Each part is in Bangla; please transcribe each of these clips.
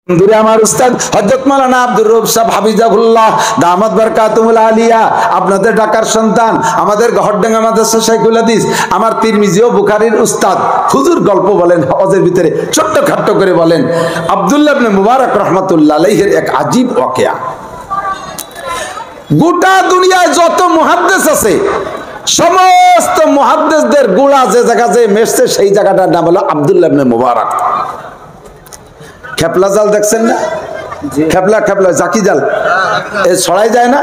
দূরে আমার উস্তাদ হযরত মাওলানা আব্দুর রউফ সাহেব হাফিজাহুল্লাহ দামাত বারকাতুল আলিয়া আপনাদের ঢাকার সন্তান আমাদের গহরডাঙ্গা মাদ্রাসা শাইখুল হাদিস আমার তিরমিজি ও বুখারীর উস্তাদ হুজুর গল্প বলেন হজের ভিতরে ছোট্ট খাট্ট করে বলেন আব্দুল্লাহ ইবনে মুবারক রাহমাতুল্লাহ আলাইহির এক আজীব ওয়াকিয়া। গোটা দুনিয়ায় যত মুহাদ্দিস আছে সমস্ত মুহাদ্দিসদের গোড়া যে জায়গা যে মেশছে সেই জায়গাটার নাম হলো আব্দুল্লাহ ইবনে মুবারক। খেপলা জাল দেখছেন না? খেপলা খেপলা জাকি জাল এ ছড়াই যায় না?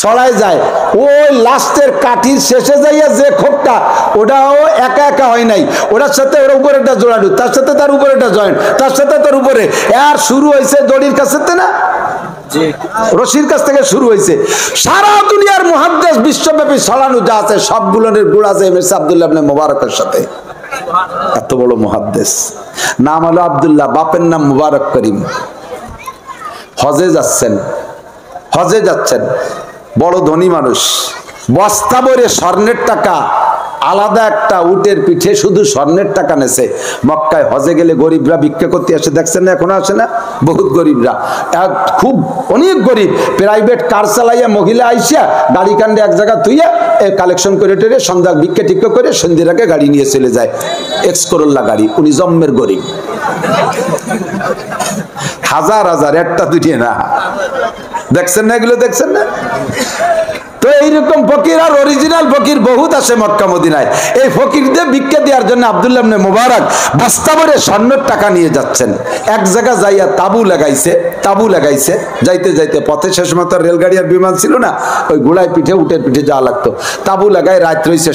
ছড়াই যায়। ওই লাস্টের কাঠির শেষে যাইয়া যে খোপটা ওটাও একা একা হয় নাই, ওটার সাথে ওর উপরে একটা জোড়ানো, তার সাথে তার উপরে একটা জয়েন্ট, তার সাথে তার উপরে আর শুরু হয়েছে দড়ির কাছে না, রশির কাছ থেকে শুরু হয়েছে। সারা দুনিয়ার মুহাদ্দিস বিশ্বব্যাপী ছড়ানো যা আছে সবগুলোর গোড়া যে মেসে আব্দুল্লাহ ইবনে মুবারকের সাথে। এত বড় মুহাদ্দিস, নাম হলো আব্দুল্লাহ, বাপের নাম মুবারক করিম। হজে যাচ্ছেন বড় ধনী মানুষ, বস্তা ভরে স্বর্ণের টাকা, আলাদা একটা উটের পিঠে শুধু স্বর্ণের টাকা নেছে। মক্কায় হজে গেলে গরিবরা ভিক্ষা করতে আসে, দেখছেন না? এখনো আসে না? বহুত গরিবরা, খুব অনেক গরিব, প্রাইভেট কার চালাইয়া মহিলা আইসা গাড়ি কাণ্ডে এক জায়গা তুইয়া কালেকশন করে টেরে সন্ধ্যা ভিক্ষা টিক্ষা করে সন্ধ্যের আগে গাড়ি নিয়ে চলে যায়, এক্স করোল্লা গাড়ি। উনি জম্মের গরিব, হাজার হাজার, একটা দুটি না। দেখছেন না এগুলো? দেখছেন না? তো এইরকম ফকির আর অরিজিনাল ফকির বহুত আছে মক্কা মদিনায়। এই ফকিরদের ভিক্ষা দেওয়ার জন্য আব্দুল্লাহ ইবনে মুবারক বস্তা ভরে স্বর্ণের টাকা নিয়ে যাচ্ছেন। এক জায়গা যাইয়া তাবু লাগাইছে, যাইতে যাইতে পথে শেষ মতো রেলগাড়ি আর বিমান ছিল না, ওই গোড়ায় পিঠে উটের পিঠে যাওয়া লাগতো। তাবু লাগায় রাত রয়েছে।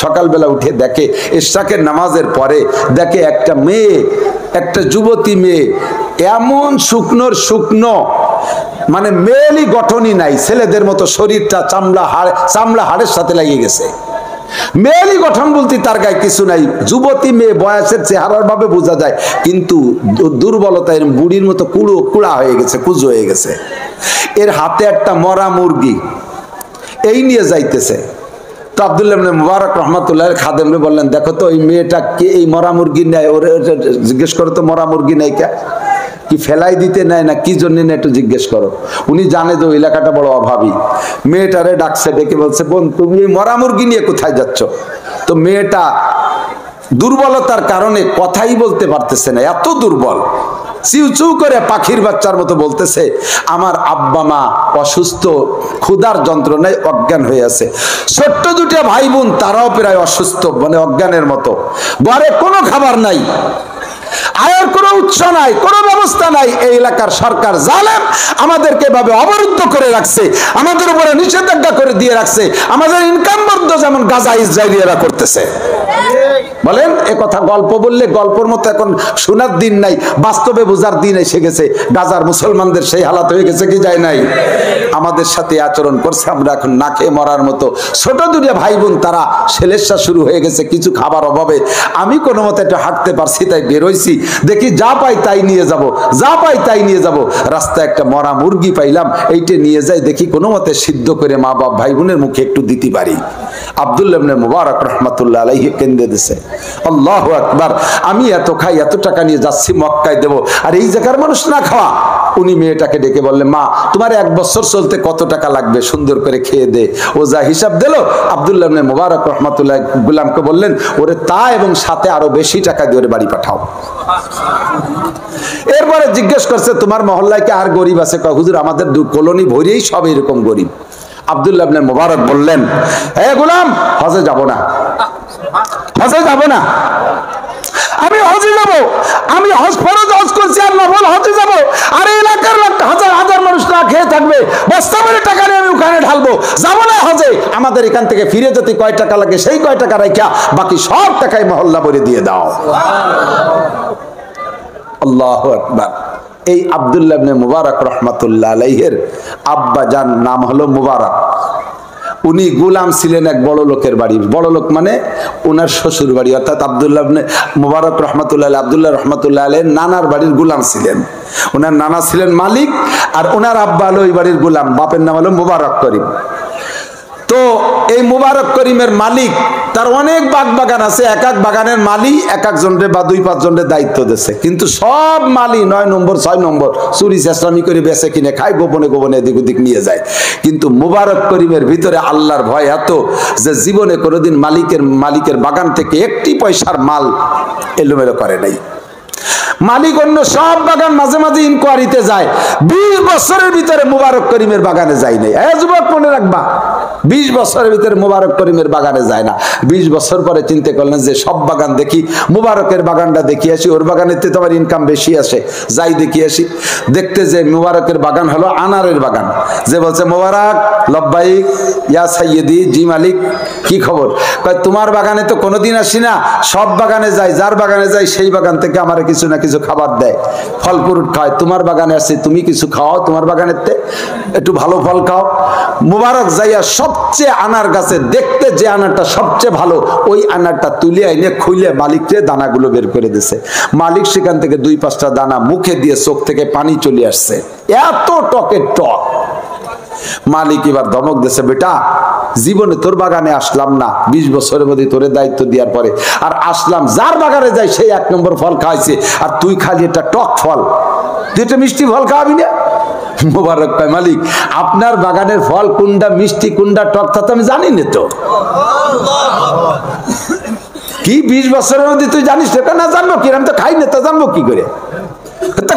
সকালবেলা উঠে দেখে ইশরাকের নামাজের পরে দেখে একটা মেয়ে, একটা যুবতী মেয়ে, এমন শুকনো মানে মেয়েলি গঠনই নাই, ছেলেদের মতো শরীরটা চামড়া হাড়ের সাথে লাগিয়ে গেছে। মেয়েলি গঠন বলতে তার গায়ে কিছু নাই, যুবতী মেয়ে, বয়সের চেহারার ভাবে বোঝা যায়, কিন্তু দুর্বলতা এর বুড়ির মতো কুড়া হয়ে গেছে, কুজো হয়ে গেছে। এর হাতে একটা মরা মুরগি, এই নিয়ে যাইতেছে। তো আব্দুল্লাহ ইবনে মুবারক রাহমাতুল্লাহ খাদেমরে বললেন, দেখো তো এই মেয়েটা কে, এই মরা মুরগি নেয়, ওরে জিজ্ঞেস করো তো মরা মুরগি নেই কে, কি ফেলাই দিতে নেয় না কি জন্য নেয় একটু জিজ্ঞেস করো। উনি জানে যে এলাকাটা বড় অভাবী। মেয়েটারে ডাকছে, ডেকে বলছে, বোন তুমি এই মরা মুরগি নিয়ে কোথায় যাচ্ছ? তো মেয়েটা দুর্বলতার কারণে কথাই বলতে পারতেছে না, এত দুর্বল, চিউচু করে পাখির বাচ্চার মতো বলতেছে, আমার আব্বা মা অসুস্থ, ক্ষুধার যন্ত্রণায় অজ্ঞান হয়ে আছে। ছোট্ট দুটো ভাই বোন তারাও প্রায় অসুস্থ, মানে অজ্ঞানের মতো। ঘরে কোনো খাবার নাই, আয়ের কোনো উৎস নাই, কোনো ব্যবস্থা নাই। এই এলাকার সরকার জালেম, আমাদেরকে এভাবে অবরুদ্ধ করে রাখছে, আমাদের উপরে নিষেধাজ্ঞা করে দিয়ে রাখছে। আমাদের ইনকাম বন্ধ যেমন গাজা ইসরায়েলিরা করতেছে। বলেন এ কথা গল্প বললে গল্পর মতো এখন শোনার দিন নাই, বাস্তবে বোঝার দিন এসে গেছে। গাজার মুসলমানদের সেই হালাত হয়ে গেছে কি যায় নাই? আমাদের সাথে আচরণ করছে, আমরা এখন না খেয়ে মরার মতো। ছোট দুটো ভাই বোন তারা সেলেসা শুরু হয়ে গেছে কিছু খাবার অভাবে। আমি কোনো মতে একটু হাঁটতে পারছি, তাই বেরোইছি, দেখি যা পাই তাই নিয়ে যাব। রাস্তায় একটা মরা মুরগি পাইলাম, এইটা নিয়ে যাই, দেখি কোনো মতে সিদ্ধ করে মা বাপ ভাই বোনের মুখে একটু দিতে পারি। আব্দুল্লাহ ইবনে মুবারক রাহমাতুল্লাহ আলাইহি কেঁদে দিছে, আল্লাহু আকবার, আমি এত খাই, এত টাকা নিয়ে যাচ্ছি মক্কায় দেব, আর এই জায়গার মানুষ না খাওয়া। উনি মেয়েটাকে ডেকে বললেন, মা তোমার 1 বছর চলতে কত টাকা লাগবে, সুন্দর করে খেয়ে দে। ও যা হিসাব দিল, আব্দুল্লাহ ইবনে মুবারক রাহমাতুল্লাহ গোলামকে বললেন, ওরে তা এবং সাথে আরো বেশি টাকা দিয়ে ওরে বাড়ি পাঠাও। এরপরে জিজ্ঞেস করছে, তোমার মহল্লায় কি আর গরিব আছে? হুজুর আমাদের কলোনি ভরেই সব এরকম গরিব। আব্দুল্লাহ ইবনে মুবারক বললেন, হে গোলাম, হজে যাব না, আমি হজে যাব, আমি হজ ফরজ হজ করছি আর নফল হজে যাব, আর এলাকার হাজার হাজার মানুষ না খেয়ে থাকবে, বস্তা ভরে টাকা নিয়ে আমি ওখানে ঢালবো, যাবো না হজে। আমাদের এখান থেকে ফিরে যেতে কয় টাকা লাগে সেই কয় টাকা রাখা বাকি সব টাকাই মহল্লা ভরে দিয়ে দাও। আল্লাহু আকবার। এই আব্দুল্লাহ ইবনে মুবারক রাহমাতুল্লাহ আলাইহির আব্বা জান নাম হলো মুবারক। উনি গোলাম ছিলেন এক বড় লোকের বাড়ির, বড় লোক মানে ওনার শ্বশুর বাড়ি, অর্থাৎ আব্দুল্লাহ ইবনে মুবারক রাহমাতুল্লাহ আলাইহি, আব্দুল্লাহ রাহমাতুল্লাহ আলাইহির নানার বাড়ির গোলাম ছিলেন। ওনার নানা ছিলেন মালিক, আর ওনার আব্বা হলো ওই বাড়ির গোলাম, বাপের নাম হলো মুবারক করিম। তো এই মুবারক করিমের মালিক তার অনেক বাগান আছে, এক এক বাগানের মালি এক একজনরে বা 2-5 জনের দায়িত্ব দিয়েছে, কিন্তু সব মালি 9 নম্বর 6 নম্বর চুরি চেষ্টামি করে বেচে কিনে খায়, গোপনে গোপনে এদিক ওদিক নিয়ে যায়। কিন্তু মুবারক করিমের ভিতরে আল্লাহর ভয় এত যে জীবনে কোনোদিন মালিকের বাগান থেকে একটি পয়সার মাল এলোমেলো করে নাই। মালিক অন্য সব বাগান মাঝে মাঝে ইনকোয়ারিতে যায়, 20 বছরের ভিতরে মুবারক করিমের বাগানে যায় নাই। যুবক মনে রাখবা, 20 বছরের ভিতরে মুবারক করিমের বাগানে যায় না। 20 বছর পরে চিন্তা করলেন যে সব বাগান দেখি, মুবারকের বাগানটা দেখি আসি, ওর বাগানেতে তোমার ইনকাম বেশি আসে, যাই দেখি আসি। দেখতে যে মুবারকের বাগান হলো আনারের বাগান। যে বলছে মুবারক লব্বাইক ইয়া সাইয়্যিদি, জি মালিক কি খবর? কয় তোমার বাগানে তো কোনোদিন আসি না, সব বাগানে যাই, যার বাগানে যাই সেই বাগান থেকে আমার কিছু না কিছু খাবার দেয়, ফল ফ্রুট খায়। তোমার বাগানে আসছে, তুমি কিছু খাও, তোমার বাগানেতে একটু ভালো ফল খাও। মুবারক যাইয়া সবচেয়ে আনার গাছে দেখতে যে আনারটা সবচেয়ে ভালো, ওই আনারটা তুলে এনে খুলে মালিককে দানাগুলো বের করে দিছে। মালিক সেখান থেকে 2-5টা দানা মুখে দিয়ে চোখ থেকে পানি চলে আসছে, এত টকের টক। মালিক এবার ধমক দিয়েছে, বেটা জীবনে তোর বাগানে আসলাম না 20 বছরের মধ্যে তোরে দায়িত্ব দেওয়ার পরে, আর আসলাম যার বাগানে যাই সেই 1 নম্বর ফল খাইছে, আর তুই খালি একটা টক ফল, তুই একটা মিষ্টি ফল খাওয়াবি না? মুবারক কয় মালিক আপনার বাগানের ফল কোনটা মিষ্টি কোনটা টক তা তো আমি জানি না। তো কি 20 বছরের মধ্যে তুই জানিস না? জানবো কি, আমি তো খাই না, তা জানবো কি করে?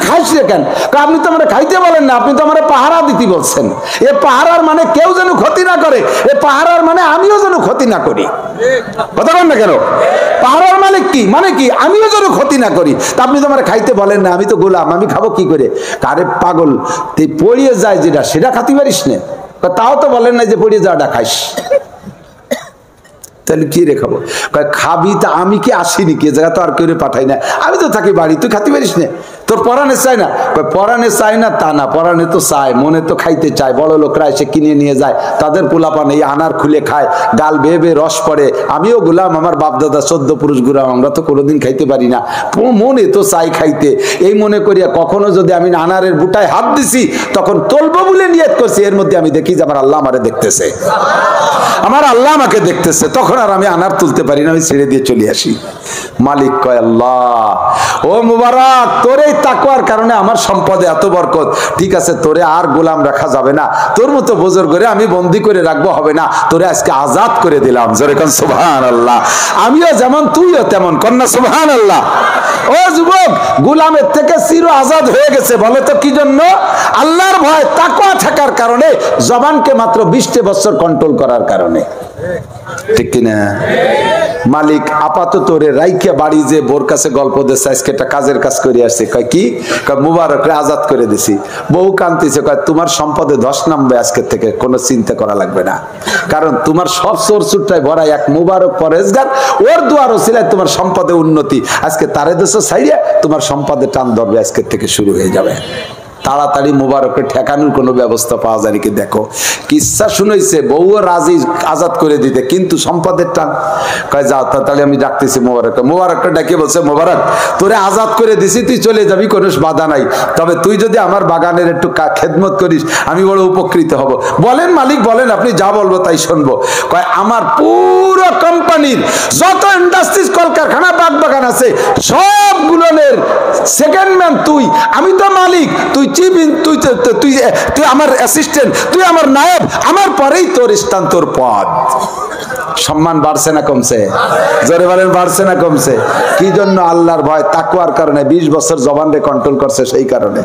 খাইস কেন? আপনি তো আমরা খাইতে বলেন না, আপনি তো আমরা পাহারা দিতে বলছেন। এ পাহারার মানে কেউ যেন ক্ষতি না করে, এ পাহারার মানে আমিও যেন ক্ষতি না করি। কথা বলেন না কেন? পাহারার মালিক কি মানে কি? আমিও যেন ক্ষতি না করি। তা আপনি তো আমরা খাইতে বলেন না, আমি তো গোলাম, আমি খাবো কি করে? কারে পাগল, তুই পড়িয়ে যায় যেটা সেটা খাতে পারিস না? তাও তো বলেন না যে পড়িয়ে যাওয়াটা খাইস, তাহলে কি রে খাবো? খাবি তা আমি কি আসিনি, কে জায়গা তো আর কেউ পাঠাই না, আমি তো থাকি বাড়ি, তুই খাতে পারিস না? তোর পরাণে চাই না? পরাণে চাই না তা না, পরাণে তো চায়, মনে তো খাইতে চায়। বড় লোকরা এসে কিনে নিয়ে যায়, তাদের পোলাপান এই আনার খুলে খায়, গাল বেয়ে বেয়ে রস পড়ে। আমিও গোলাম, আমার বাপ দাদা 14 পুরুষ গোলাম, আমরা তো কোনোদিন খাইতে পারি না, মনে তো চাই খাইতে। এই মনে করিয়া কখনো যদি আমি আনারের বুটায় হাত দিছি, তখন তুলবো বলে নিয়ত করছি, এর মধ্যে আমি দেখি যে আমার আল্লাহ আমারে দেখতেছে, আমার আল্লাহ আমাকে দেখতেছে, তখন আর আমি আনার তুলতে পারি না, আমি ছেড়ে দিয়ে চলে আসি। মালিক কয় আল্লাহ, ও মুবারক তোর এই তাকওয়ার কারণে আমার সম্পদে এত বরকত। ঠিক আছে, তোরে আর গোলাম রাখা যাবে না, তোর মতো বুজুর্গ করে আমি বন্দি করে রাখবো হবে না, তোরে আজকে আজাদ করে দিলাম। জোরে কোন সুবহানাল্লাহ। আমিও যেমন তুইও তেমন, কন্যা সুবহানাল্লাহ। ও যুবক, গোলামের থেকে চির আজাদ হয়ে গেছে। বলে তো কি জন্য? আল্লাহর ভয়, তাকওয়া থাকার কারণে, জবানকে মাত্র 20 বছর কন্ট্রোল করার কারণে। ঠিক কিনা? মালিক আপাতত রে রাইখা বাড়ি যে বোর কাছে গল্প দিচ্ছে, আজকে একটা কাজের কাজ করে আসছে। কয় কি? কয় মুবারক রে আজাদ করে দিছি। বউ কান্দিছে, কয় তোমার সম্পদে ধস নামবে আজকে থেকে, কোনো চিন্তা করা লাগবে না, কারণ তোমার সব চোর চুট্টায় ভরা এক মুবারক পরেশগার, ওর দুয়ার ওসিলায় তোমার সম্পদে উন্নতি। আজকে তারে দেশ ছাইড়িয়া তোমার সম্পদে টান ধরবে, আজকের থেকে শুরু হয়ে যাবে। তাড়াতাড়ি মুবারককে ঠেকানোর কোনো ব্যবস্থা পাওয়া যায় নাকি দেখো। কিচ্ছা শুনেছে, বউও রাজি আজাদ করে দিতে, কিন্তু সম্পদের টান। কয় যাও, তাড়াতাড়ি আমি ডাকতেছি মুবারককে। মুবারককে ডাকিয়ে বলছে, মুবারক তোরে আজাদ করে দিছি, তুই চলে যাবি, কোনো বাধা নাই, তবে তুই যদি আমার বাগানের একটু খেদমত করিস আমি বড় উপকৃত হব। বলেন মালিক, বলেন, আপনি যা বলবো তাই শুনবো। কয় আমার পুরো কোম্পানির যত ইন্ডাস্ট্রিজ কলকারখানা বাগান আছে সবগুলোর সেকেন্ড ম্যান তুই, আমি তো মালিক, তুই চিফ, তুই আমার অ্যাসিস্ট্যান্ট, তুই আমার নায়েব, আমার পরেই তোর স্থান, তোর পদ। সম্মান বাড়ছে না কমছে? জোরে বলেন, বাড়ছে না কমছে? কি জন্য? আল্লাহর ভয়, তাকওয়ার কারণে। 20 বছর জবানরে কন্ট্রোল করছে সেই কারণে।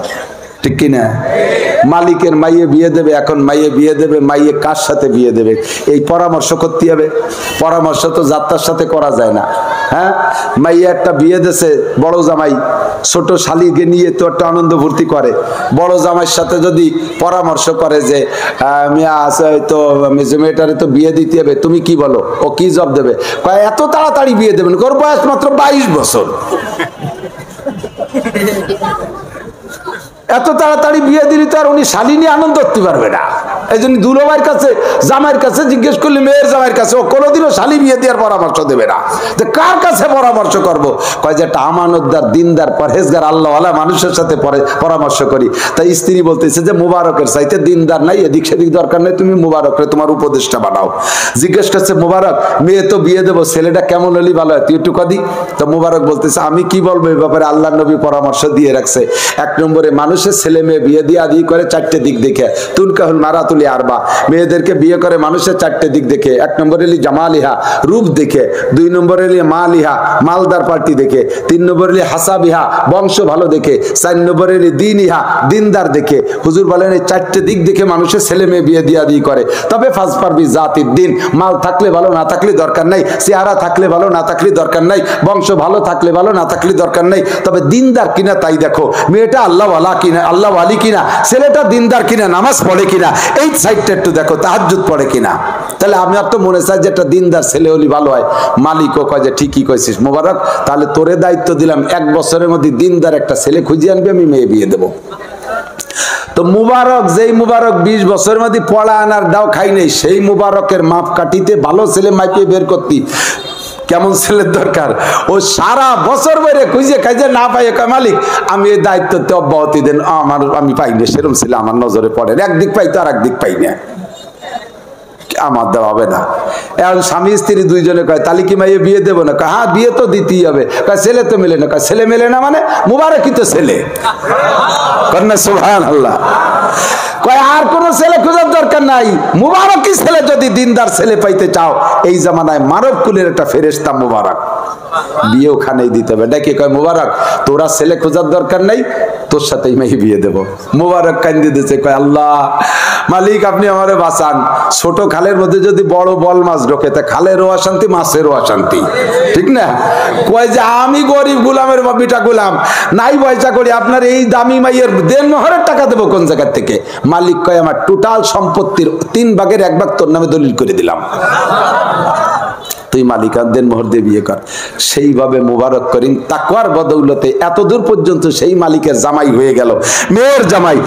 ঠিক কিনা? মালিকের মাইয়ে বিয়ে দেবে, এখন মাইয়ে বিয়ে দেবে, মাইয়ে কার সাথে বিয়ে দেবে এই পরামর্শ করতে হবে। পরামর্শ তো যাত্রার সাথে করা যায় না। হ্যাঁ, মাইয়া একটা বিয়ে দেশে, বড় জামাই ছোট শালিকে নিয়ে তো একটা আনন্দ ফুর্তি করে। বড় জামাইয়ের সাথে যদি পরামর্শ করে যে মিয়া আছে তো মেয়েটারে তো বিয়ে দিতে হবে, তুমি কি বলো? ও কি জবাব দেবে? কয় এত তাড়াতাড়ি বিয়ে দেবেন, ওর বয়স মাত্র 22 বছর, এত তাড়াতাড়ি বিয়ে দিলে তো আর উনি শালিনী আনন্দ করতে পারবে না। এই জন্য দুলোভাইয়ের কাছে জামাইয়ের কাছে জিজ্ঞেস করলে মেয়ের জামাইয়ের কাছে ও কোনোদিনও শালি বিয়ে দেওয়ার পরামর্শ দেবে না। যে কার কাছে পরামর্শ করব? কয় যে একটা আমানতদার, দিনদার, পরহেজগার, আল্লাহওয়ালা মানুষের সাথে পরামর্শ করি। তাই স্ত্রী বলতেছে যে মুবারকের চাইতে দিনদার নাই, এদিক সেদিক দরকার নেই, তুমি মুবারকরে তোমার উপদেশটা বানাও। জিজ্ঞেস করছে মুবারক, মেয়ে তো বিয়ে দেবো, ছেলেটা কেমন হলি ভালো হয়, তুই একটু কদি। তো মুবারক বলতেছে আমি কি বলবো এই ব্যাপারে, আল্লাহ নবী পরামর্শ দিয়ে রাখছে। এক নম্বরে মানুষের ছেলে মেয়ে বিয়ে দিয়ে আদি করে চারটে দিক দেখে, তুনকাহুল মারাতুলি আরবা, মেয়েদেরকে বিয়ে করে মানুষের চারটে দিক দেখে। এক নম্বরে জামালিহা, রূপ দেখে। দুই নম্বরে মালিহা, মালদার পার্টি দেখে। তিন নম্বরে হাসাবিহা, বংশ ভালো দেখে। চার নম্বরে দিনইহা, দিনদার দেখে। হুজুর বলেন এই চারটে দিক দেখে মানুষের ছেলে মেয়ে বিয়ে দিয়ে আদি করে। তবে ফাজ পারবি জাতির দিন, মাল থাকলে ভালো, না থাকলে দরকার নাই, চেহারা থাকলে ভালো, না থাকলে দরকার নাই, বংশ ভালো থাকলে ভালো, না থাকলে দরকার নাই, তবে দিনদার কিনা তাই দেখো। মেয়েটা আল্লাহওয়ালা কিনা, আল্লাহওয়ালি কিনা, ছেলেটা দিনদার কিনা, নামাজ পড়ে কিনা, এই সাইডটা একটু দেখো, তাহাজ্জুদ পড়ে কিনা। তাহলে আমার তো মনে চাই যে একটা দিনদার ছেলে হলি ভালো হয়। মালিকও কয় যে ঠিকই কইছিস মোবারক, তাহলে তোরে দায়িত্ব দিলাম, 1 বছরের মধ্যে দিনদার একটা ছেলে খুঁজে আনবি, আমি মেয়ে বিয়ে দেবো। তো মুবারক, যেই মুবারক 20 বছরের মধ্যে পড়া আনার দাও খাই নেই, সেই মুবারকের মাপ কাটিতে ভালো ছেলে মাইপে বের করতি। কেমন ছেলের দরকার? ও সারা বছর বেড়ে খুঁজে খাইজে না পাই, মালিক আমি এই দায়িত্বতে অব্যাহতি দেন, আমি পাই না সেরকম ছেলে আমার নজরে পড়ে, একদিক পাই তো আর একদিক পাই না, আমার দেওয়া হবে না। এখন স্বামী স্ত্রী দুইজনে কয় তাহলে কি মাইয়ে বিয়ে দেবো না? হ্যাঁ বিয়ে তো দিতেই হবে। কয় ছেলে তো মেলে না। কয় ছেলে মেলে না মানে মুবারকই তো ছেলে। কন্যা সুবহানাল্লাহ। কয় আর কোন ছেলে খোঁজার দরকার নাই, মুবারকই ছেলে যদি দিনদার ছেলে পাইতে চাও, এই জামানায় মানব কুলের একটা ফেরেশতা মুবারক, বিয়ে ওখানেই দিতে হবে। ডেকে কয় মুবারক তোরা ছেলে খোঁজার দরকার নাই, তোর সাথেই মেয়ে বিয়ে দেবো। মুবারক কান্দে দিতেছে, কয় আল্লাহ মালিক আপনি আমারে বাঁচান, ছোট খালের মধ্যে যদি বড় বল মাছ ঢোকে তা খালেরও অশান্তি, মাছেরও অশান্তি, ঠিক না? কয় যে আমি গরিব গোলামের বিটা গোলাম, নাই পয়সা করি, আপনার এই দামি মাইয়ের দেন মোহরের টাকা দেবো কোন জায়গা থেকে? মালিক কয় আমার টোটাল সম্পত্তির 3 ভাগের 1 ভাগ তোর নামে দলিল করে দিলাম, তুই মালিকানদের মোহর দিয়ে বিয়ে কর। সেইভাবে মুবারক করিম তাকওয়ার বদৌলতে এত দূর পর্যন্ত সেই মালিকের জামাই হয়ে গেল, মেয়ের জামাই।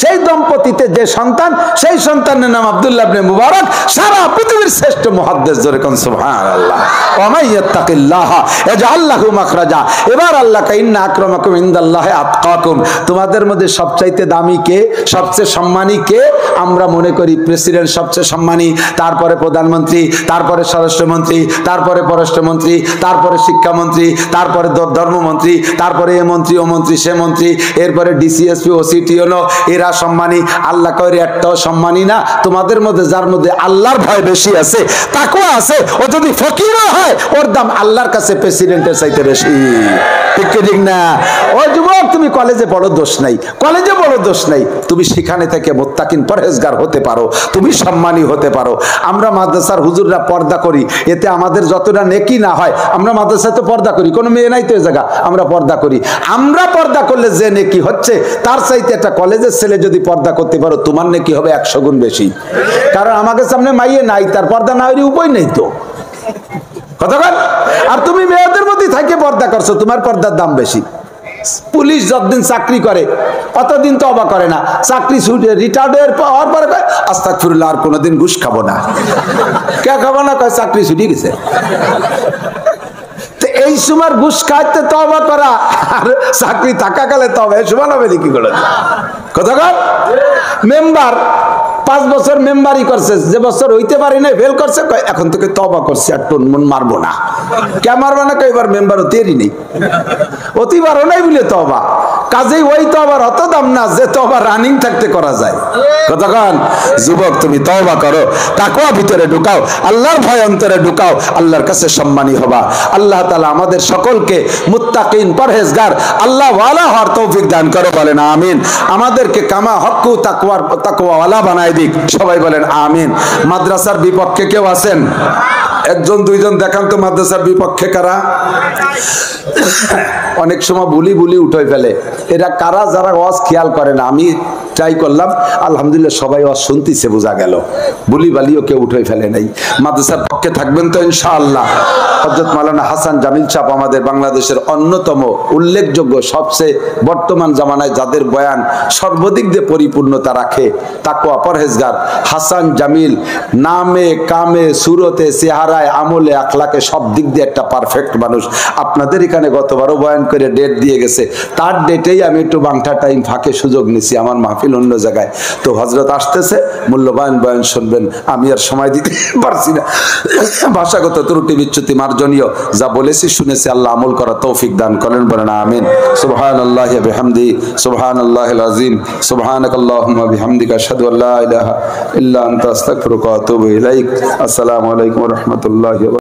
সেই দম্পতিতে যে সন্তান, সেই সন্তানের নাম আব্দুল্লাহ ইবনে মুবারক, সারা পৃথিবীর শ্রেষ্ঠ মুহাদ্দিস। জোরে কোন সুবহানাল্লাহ। ওয়া মান ইয়াত্তাকিল্লাহ ইয়াজআল লাহু মাখরাজা। এবার আল্লাহ কয় ইন্না আকরামাকুম ইনদাল্লাহি আতকাকুম, তোমাদের মধ্যে সবচাইতে দামি কে, সবচেয়ে সম্মানী কে? আমরা মনে করি প্রেসিডেন্ট সবচেয়ে সম্মানী, তারপরে প্রধানমন্ত্রী, তারপরে স্বরাষ্ট্রমন্ত্রী, তারপরে পররাষ্ট্রমন্ত্রী, তারপরে শিক্ষামন্ত্রী, তারপরে ধর্মমন্ত্রী, তারপরে এ মন্ত্রী ও মন্ত্রী সে মন্ত্রী, এরপরে ডিসিএসপি ওসিটিওনো, এরা সম্মানী। আল্লাহ কয় একটাও সম্মানী না, তোমাদের মধ্যে যার মধ্যে আল্লাহর ভয় বেশি আছে, তাকওয়া আছে, ও যদি ফকিরও হয় ওর দাম আল্লাহর কাছে প্রেসিডেন্টের চাইতে বেশি, ঠিক না? ও যুবক তুমি কলেজে বড় দোষ নাই, কলেজে বড় দোষ নাই, তুমি সেখানে থেকে মুত্তাকিন পরহেজগার হতে পারো, তুমি সম্মানী হতে পারো। আমরা মাদ্রাসার হুজুররা পর্দা করি, এতে আমাদের যতটা নেকি না হয়, আমরা মাদ্রাসায় তো পর্দা করি, কোনো মেয়ে নাই তো এই জায়গা, আমরা পর্দা করি। আমরা পর্দা করলে যে নেকি হচ্ছে, তার চাইতে একটা কলেজের ছেলে যদি পর্দা করতে পারো, তোমার নেকি হবে 100 গুণ বেশি। কারণ আমাদের সামনে মাইয়ে নাই, তার পর্দা না হলে উপায় নেই তো, কথা বল। আর তুমি মেয়েদের মধ্যে থাকে পর্দা করছো, তোমার পর্দার দাম বেশি। পুলিশ যতদিন চাকরি করে অতদিন তো অবাক করে না, চাকরি ছুটে রিটায়ার্ড হওয়ার পরে আস্তাগফিরুল্লাহ আর কোনোদিন ঘুষ খাবো না। কে খাবো না? কয় চাকরি ছুটি গেছে। এই সময় ঘুষ খাইতে তওবা করা আর চাকরি থাকাকালে তওবা সমান হবে কি করে? কথা কর। মেম্বার 5 বছর মেম্বারই করছে, যে বছর হইতে পারি না ফেল করছে, এখন থেকে তওবা করছে আর টন মন মারবো না। কে মারবো না? এবার মেম্বার হতেই নেই, অতিবারও নাই বলে তওবা। কাজেই ওই তওবার অত দাম না যে তওবা রানিং থাকতে করা যায়। কতক্ষণ? যুবক তুমি তওবা করো, তাকওয়া ভিতরে ঢুকাও, আল্লাহর ভয় অন্তরে ঢুকাও, আল্লাহর কাছে সম্মানী হবা। আল্লাহ তাআলা আমাদের সকলকে মুত্তাকিন পরহেজগার আল্লাহ ওয়ালা হওয়ার তৌফিক দান করো, বলেন আমিন। আমাদেরকে কামা হক্কু তাকওয়া ওয়ালা বানায় দিক, সবাই বলেন আমিন। মাদ্রাসার বিপক্ষে কেউ আছেন? একজন দুইজন দেখান তো মাদ্রাসার বিপক্ষে কারা। অনেক সময় বুলি বুলি উঠে ফেলে, এরা কারা যারা ওয়াজ খেয়াল করে না। আমি ট্রাই করলাম, আলহামদুলিল্লাহ সবাই ওয়াজ শুনতেছে, বোঝা গেল বুলি বালিও কেউ উঠে ফেলে নাই। মাদ্রাসার পক্ষে থাকবেন তো ইনশাআল্লাহ। হযরত মাওলানা হাসান জামিল সাহেব আমাদের বাংলাদেশের অন্যতম উল্লেখযোগ্য, সবচেয়ে বর্তমান জামানায় যাদের বয়ান সর্বদিক দিয়ে পরিপূর্ণতা রাখে, তাকওয়া পরহেজগার হাসান জামিল, নামে কামে সুরতে চেহারায় আমলে আখলাকে সব দিক দিয়ে একটা পারফেক্ট মানুষ। আপনাদের এখানে গতবারও বয়ান করে ডেট দিয়ে গেছে, তার ডেটেই আমি একটু বাংটা টাইম ফাঁকে সুযোগ নিছি, আমার মাহফিল অন্য জায়গায়। তো হযরত আসতেছে, মূল্যবান বয়ান শুনবেন, আমি আর সময় দিতে পারছি না। ভাষাগত ত্রুটি বিচ্যুতি মার্জনীয়, যা বলেছি শুনেছি, আল্লাহ আমল করা তৌফিক দান করেন, বলেন আমিন। সুবহানাল্লাহি ওয়া বিহামদিহি, সুবহানাল্লাহিল আযীম, সুবহানাকাল্লাহুম্মা বিহামদিকা আশহাদু আল্লা ইলাহা ইল্লা আনতা আস্তাগফিরুকা ওয়া আতুবু ইলাইক। আসসালামু আলাইকুম ওয়া রাহমাতুল্লাহি ওয়া